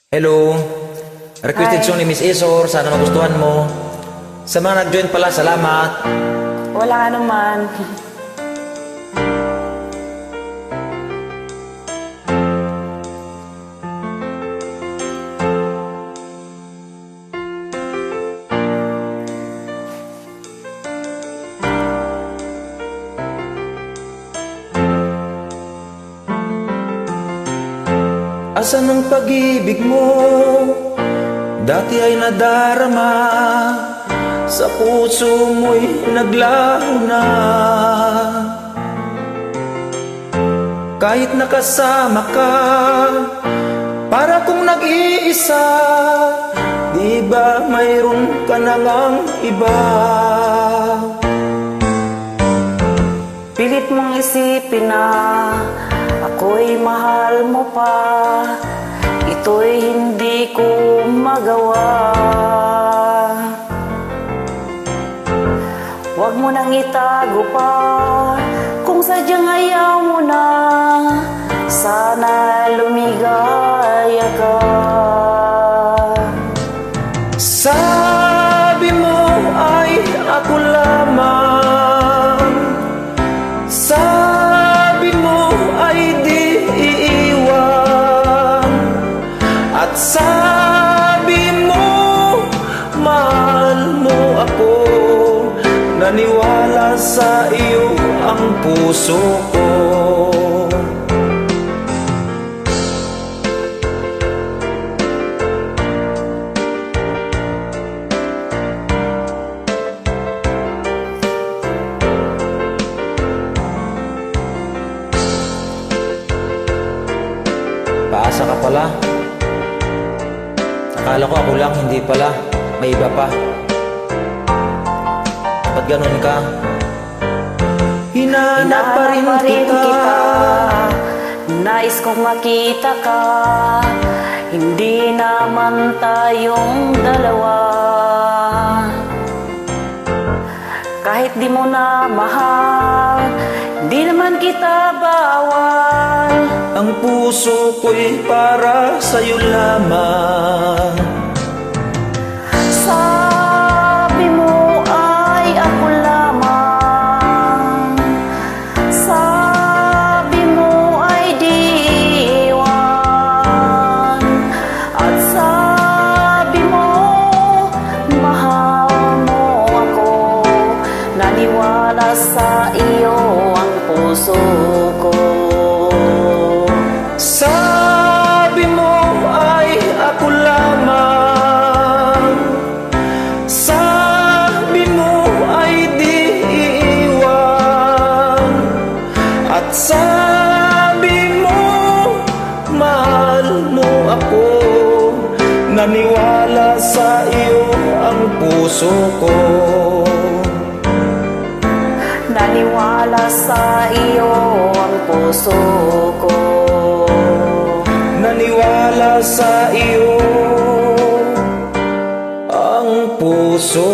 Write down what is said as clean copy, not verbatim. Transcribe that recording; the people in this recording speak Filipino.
Hello. Requested Hi. song ni Miss Isor. Sana magustuhan mo. Sa mga nag-join pala, salamat. Wala ka naman. Asan ang pag-ibig mo? Dati ay nadarama, sa puso mo'y naglaho na. Kahit nakasama ka, para kung nag-iisa, di ba mayroon ka na ngang iba? Pilit mong isipin na ako'y mahal mo pa. Ito'y hindi ko magawa. Huwag mo nang itago pa kung sadyang ayaw mo na. Sana lumigaya ka. Sabi mo ay ako lamang, sabi mo ay di iiwan, at sabi mo mahal mo ako. Naniwala sa iyo ang puso ko. Paasa ka pala. Akala ko ako lang, hindi pala. May iba pa. Ba't ganun ka? Hinahanap pa rin kita. Nais kong makita ka. Hindi naman tayong dalawa. Kahit di mo na mahal, di naman kita bawal. Ang puso ko'y para sa'yo lamang. Sabi mo ay ako lamang. Sabi mo ay di iwan. At sabi mo mahal mo ako. Naniwala sa iyo ang puso ko. Sabi mo ay ako lamang, sabi mo ay di iiwan, at sabi mo mahal mo ako. Naniwala sa iyo ang puso ko. Naniwala sa iyo ang puso ko. Naniwala sa iyo ang puso